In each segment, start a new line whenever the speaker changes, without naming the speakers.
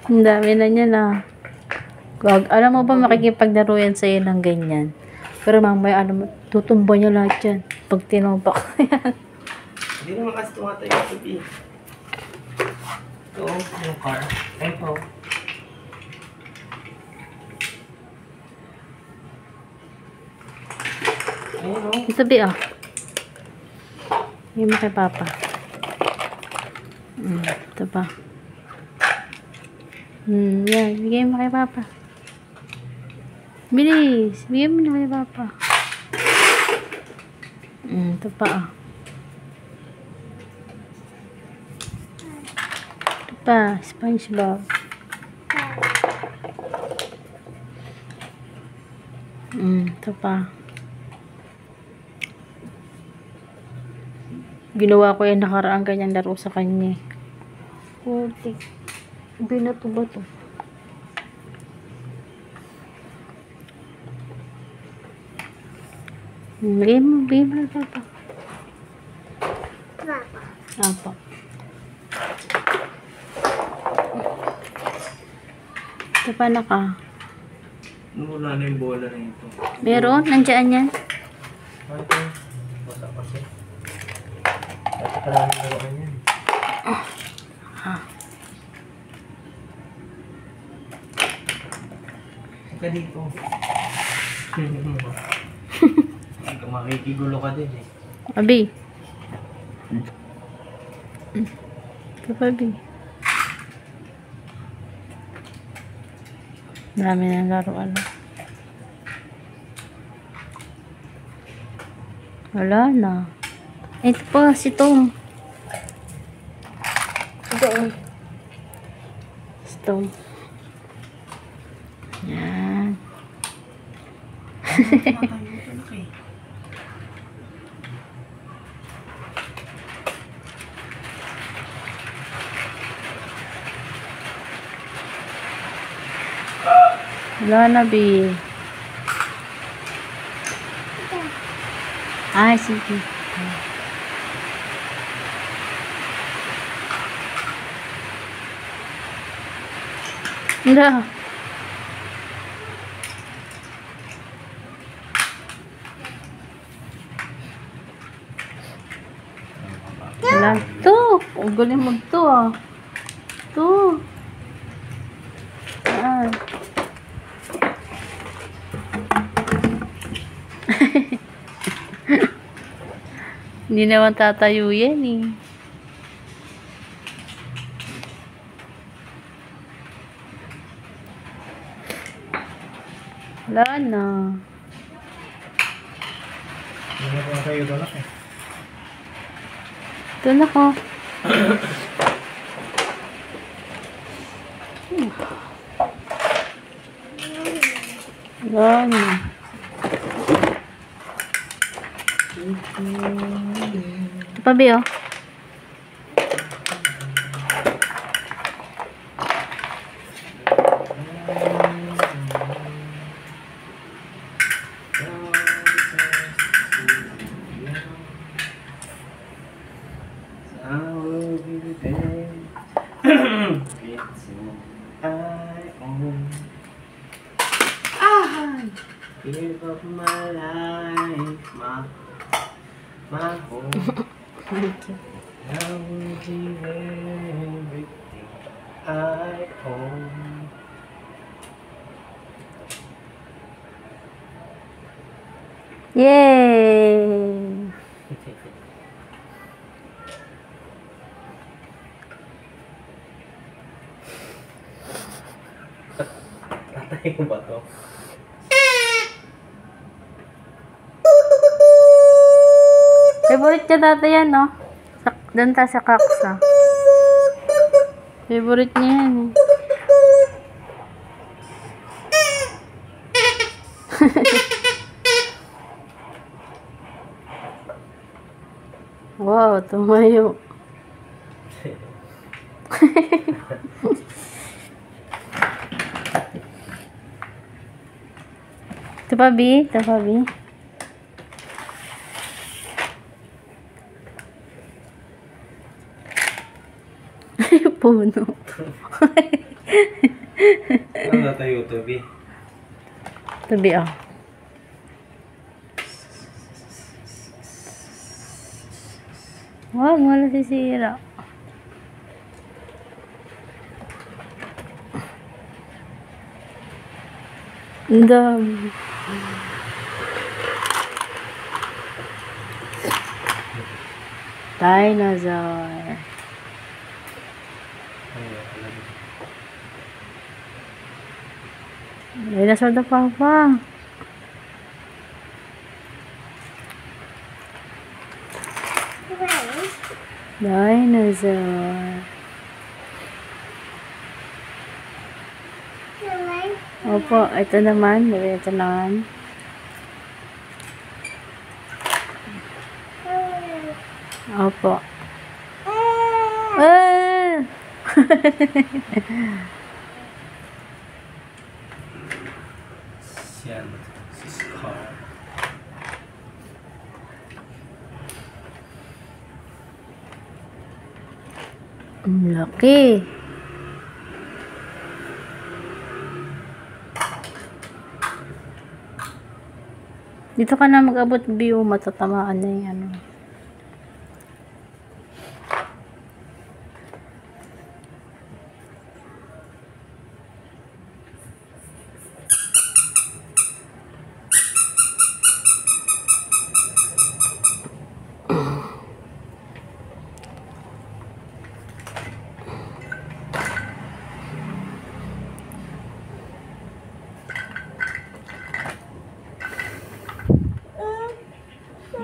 Ang dami na niya na. Alam mo ba makikipaglaro yan sa'yo ng ganyan? Pero mamaya, alam mo, tutumba niya lahat yan. Pag tinumpa ko yan.
Hindi naman kasi tumatayo yung TV. Ito, yung car. Ito. Ayun o.
Ito, Bi, oh. Bigyan mo kay Papa. Ito pa. Yan. Bigyan mo kay Papa. Bilis. Bigyan mo na kay Papa. Ito pa, oh. Ito pa. SpongeBob. Ito pa. Ginawa ko yung nakaraang kanyang laro sa kanya. Putik. Binato ba to? Bigyan mo, Papa. Apa. Ito pa na ka.
Wala na yung bola na ito.
Meron? Nandiyan yan?
Ito. Basta kasi. Ito pala yung laruan yan. Ika dito. Ito makikigulo ka din eh.
Abi. Ito pa, Abi. Marami na laruan. Wala na. Ito pa, si Tom. Ito. Si Tom. Yan. Wala na, Bi. Ay, sige. Wala. Wala. Ito. Ang galing mo ito, ah. Ito. Ayan. Hindi naman tatayo yan, eh. Wala na.
Hindi na tatayo doon ako.
Ito na ko. Wala na. Ito pa, Bi, oh.
Give up my life, my home. I will give everything I own.
Yay!
Tatay ko ba to?
Favorite niya dati yan, no? Doon tayo sa kaksa. Favorite niya yan, eh. Wow, tumayo. Ito pa, Bi. Ito pa, Bi. puno.
Ano na tayo, Toby?
Tabi ah. Wag, wala sisira. Ang dami. Dinosaur. Dinosaur na papa. Dinosaur. Opo, ito naman. Ito naman. Opo. Ah!
Yan. Si Scar.
Ang laki. Dito ka na mag-abot view, matatamaan na yung ano.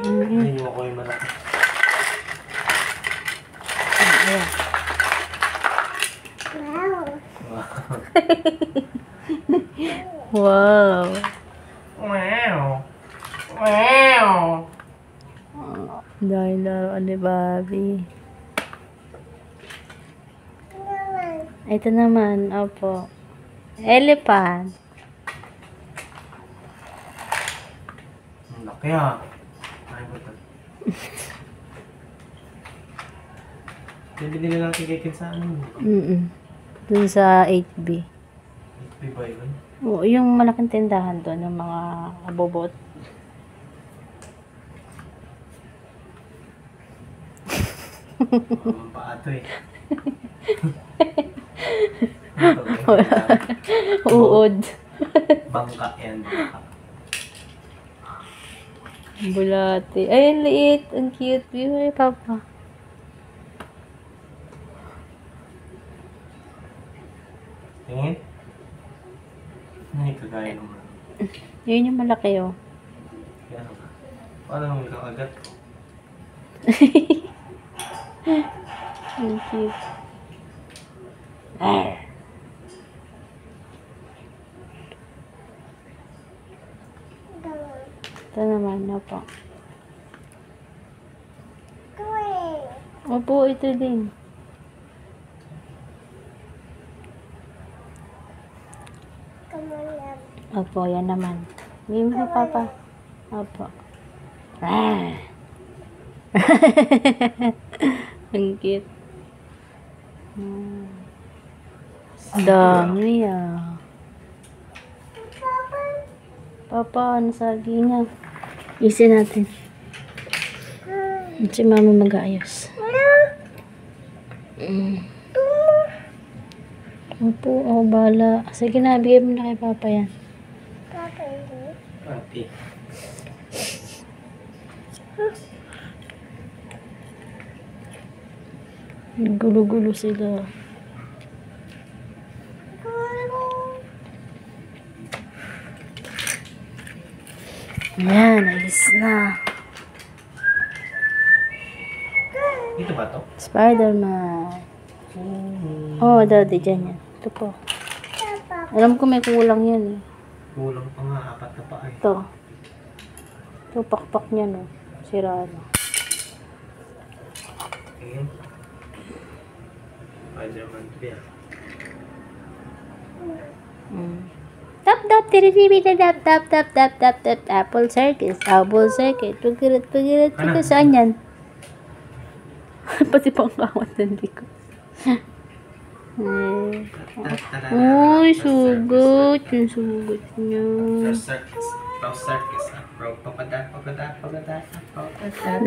Hindi mo ko yung malaki.
Ayan. Wow.
Wow. Wow.
Dahil laro ni Bobby. Ito naman, opo. Elephant.
Ang laki ah. Ay, buto. Binili lang kikikin sa ano.
Dun sa 8B.
May ba yun?
Oo, yung malaking tindahan doon, ng mga abobot.
Ang paato eh.
Uod.
Bangka yan, bangka.
Bulate. Ay, ang liit. Ang cute. Ay, papa.
Tingin? Ay, kagaya naman.
Yun yung malaki, oh.
Yan. Paano may kakagat ko?
Ang cute. Arr. Ito naman na po. Opo, ito din. Opo, yan naman. Hindi mo na, papa. Opo. Ah. Ang cute. Dami ah. Papa, ano sabi niya? Isi natin. Si mama mag-aayos. Opo, ako bala. Sige na, bigay mo na kay papa yan.
Ate.
Gulo-gulo sila. Ayan, ayos na.
Dito ba to?
Spider-Man. Oh, daddy, dyan yan. Ito po. Alam ko may kulang yan eh.
Kulang pa nga, 4 na pa eh.
Ito. Ito, pakpak niya no. Sira na.
Tingin. Spider-Man to yan.
Tap tap tiribi tap tap tap tap tap tap tap apple circus pagirat saan yan? Pati pang kawat ng likod. Eh. Uy, sugot. Yung sugot niya.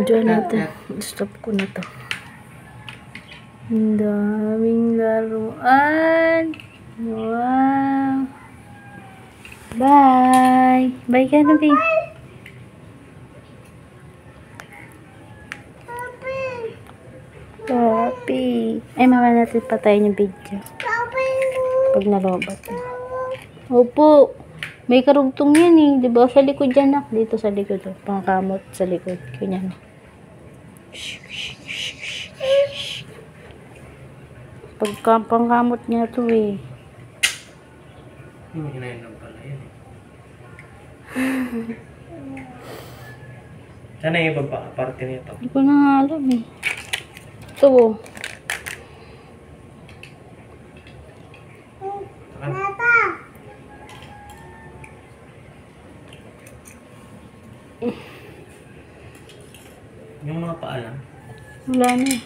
Diyan natin. Stop ko na to. Ang daming laruan. Wow. Bye. Bye ka na, babe. Papi. Ay, mama natin patayin yung video. Pag nalobat na. Opo. May karugtong yan eh. Diba? Sa likod yan, nak. Dito sa likod. Oh. Pangkamot sa likod. Ganyan. Pangkamot niya to eh.
Hindi mo hinayang pala yan eh. Sana yung ibang parte nito.
Hindi ko na nga alam eh. Ito oh.
Yung mga paalam.
Wala na eh.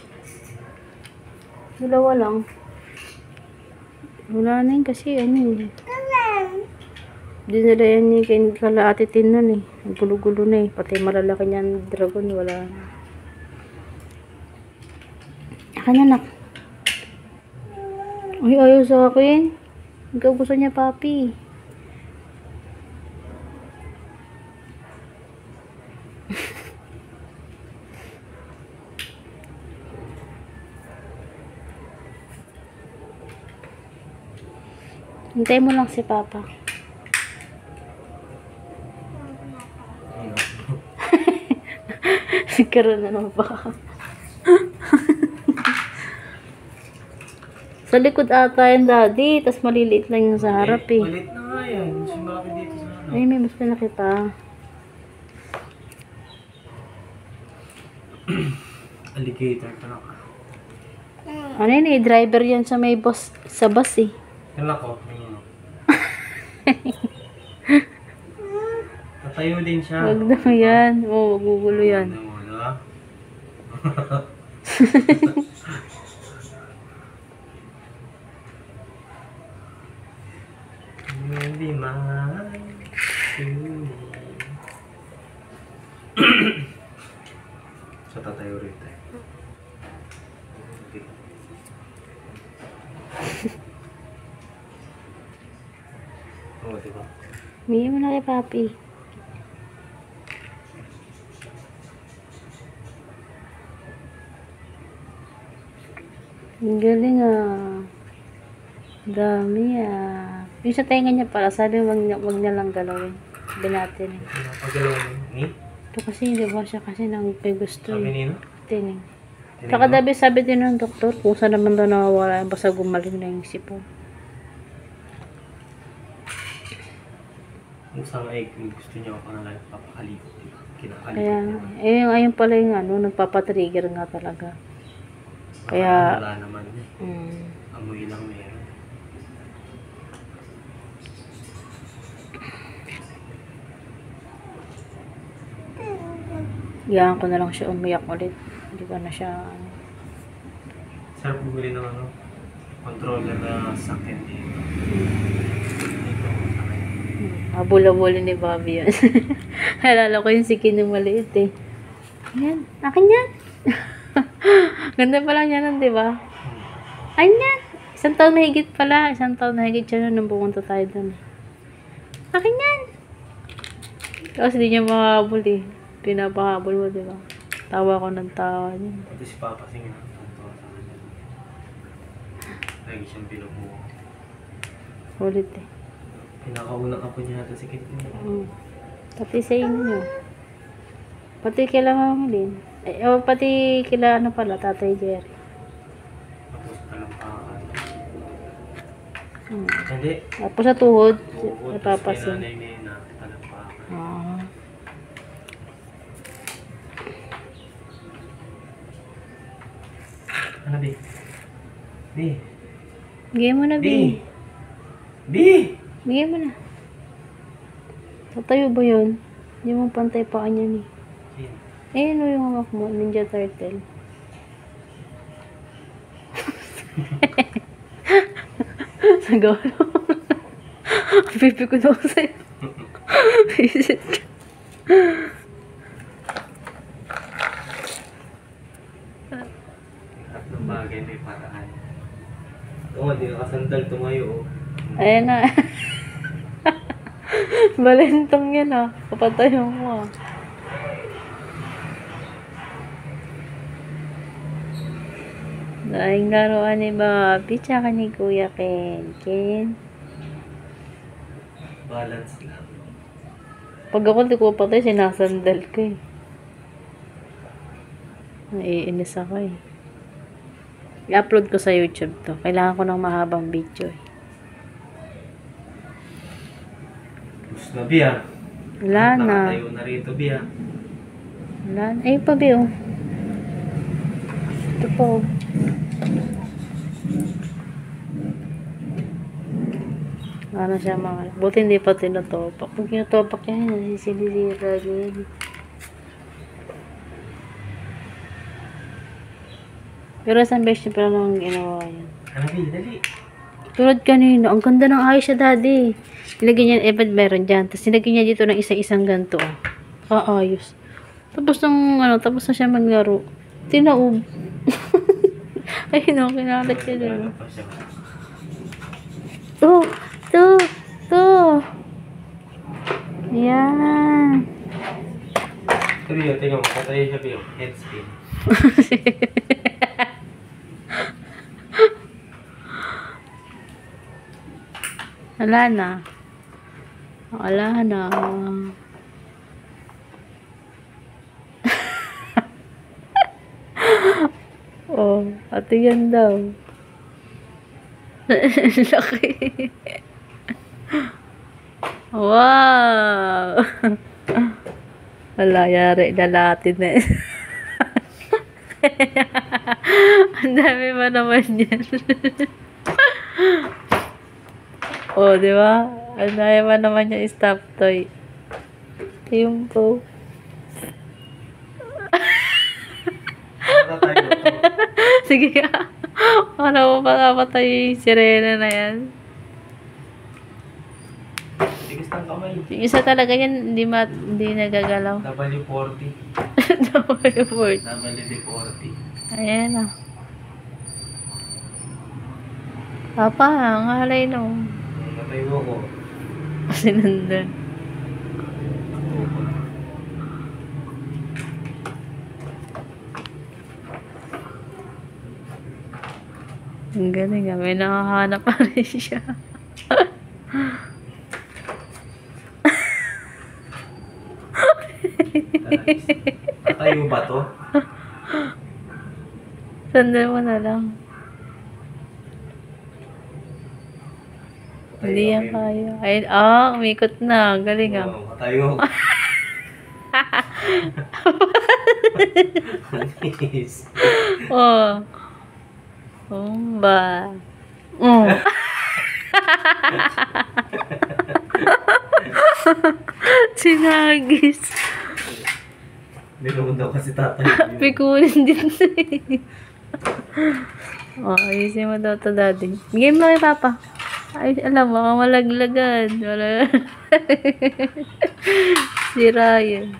Dalawa lang. Wala na yun kasi ano eh. Dinala yan ni kala Ate Tin nun eh. Ang gulo-gulo na eh. Pati malalaki niyan dragon wala na. Akan na nak. Ay ayaw sa akin. Ikaw gusto niya papi. Hintay mo lang si Papa. Siguro na naman pa. Sa likod ata yung daddy, tas maliliit lang yung sa harap eh.
Malit na nga yan. Mas malaki dito sa harap.
Ay, may mas malaki pa.
Alligator ito na ka.
Ano yun eh, driver yan sa may bus, sa bus eh.
Yan ako. Tatayo din siya.
Wag na yan. Oo, magugulo yan.
Hindi man. So, tatayo rin tayo. Okay. Oo, diba?
Bigyan mo na kay Papi. Ang galing ah. Dami ah. Yung sa tenga niya pala, sabi wag niya lang galawin. Sabi natin eh.
Napagalaw mo ni?
Ito kasi, di ba siya kasi nang may gusto
Sabi
eh.
nino?
Tining. Saka sabi din ng doktor, kung saan naman daw nawawala, basta gumaling na yung sipon.
Kung saan ay gusto niya ako na lang papakalikot. Kinakalikot
Kaya,
niya.
ayun pala yung ano, nagpapatrigger nga talaga. Kaya,
Wala naman eh. Amoy lang meron.
Iyan ko na lang siya umiyak ulit. Hindi ko na siya,
Sarap bumili ng ano, controller na sakit dito. Dito ako sakit.
mabula-bula ni Bobby yan. Halala ko yung sikin ng maliit eh. Ayan, akin yan. Ganda pala niya nun, di ba? Ayan yan. Isang taon na higit pala. Isang taon na higit siya nun nung pumunta tayo dun. Akin yan. Tapos hindi niya makahabol eh. Pinapahabol mo, di ba? Tawa ko ng tawa niya.
Pati si Papa Sing na. Tonto sa kanya. Lagi siyang pinupuha.
Ulit eh.
Pinakaunang apo niya natin si Kit.
Pati sa inyo. Pati kila Mama din. Pati kila ano pala, Tatay Jerry.
Tapos talampakan. Hindi.
Tapos sa tuhod,
Bukod.
napapasin.
Nanay na talampakan.
Ah.
Ano, B? B?
Bigyan mo na,
B?
B.
B?
Bigyan mo na. Tatayo ba yun? Hindi mo pantay pa kanya ni. Eh, ano yung hawak mo? Ninja Turtle. Sa gawin mo. Pipi ko na ako sa'yo. Visit ka.
Tatlong bagay may paraan. Oo, hindi ka kasandal tumayo.
Ayan na. Balentong yan ah. Papatayo mo ah. Daing laruan ni Bobby tsaka ni Kuya Ken. Ken.
Balance lang.
Pag ako di ko patay, sinasandal ko eh. Naiinis ako eh. I-upload ko sa YouTube to. Kailangan ko ng mahabang video eh.
Gusto na, Bia.
Wala na.
Nakatayo na rito, Bia.
Wala na. Eh, pa Bio. Ito po. Ano siya mga. Buti hindi pa tinutopak. Pag tinutopak yan, nasisilira din. Pero isang beses niya pala nang ginawa yan.
Ano, Bia? Dali.
Tulad kanina, ang ganda ng ayos siya, daddy. Nilagyan niya, eh, meron dyan. Tapos nilagyan niya dito ng isang ganito. Ayos. Tapos tapos na siya maglaro. Tinaob. Ay, no, kinalat siya dyan.
Ano pa siya?
To. Yan.
Ito, Bia. Tingnan mo. Katayo siya, Bia. Head spin.
Wala na. Wala na. Oh, ate yan daw. Laki. Wow. Wala, yari. Dalatin na. Ang dami pa naman yan. Oh, di ba? Ang dami pa naman yung stuffed toy. Yung po.
Katayo.
Sige ka. Para mo patay yung sirena na yan.
Tigas ng kamay.
Yung isa talaga yan, hindi nagagalaw.
W40.
W40.
W40.
Ayan ah. Papa, ang halay no.
Katayo ko.
Kasi nandun. Ang galing ah. May nakahanap pa rin siya.
Katayo ba to?
Sandal mo na lang. Hindi yan kaya. Ay, umikot na. Galing ah.
Oo, katayo. Nice.
Oh. Ba. Oh. Sinagis.
Niluhod daw kasi tatay.
Pikunin din siya eh. Oh, ayusin mo daw to, daddy. Bigay mo kay papa. Ay, alam mo, malaglagan. Wala. Si Ryan.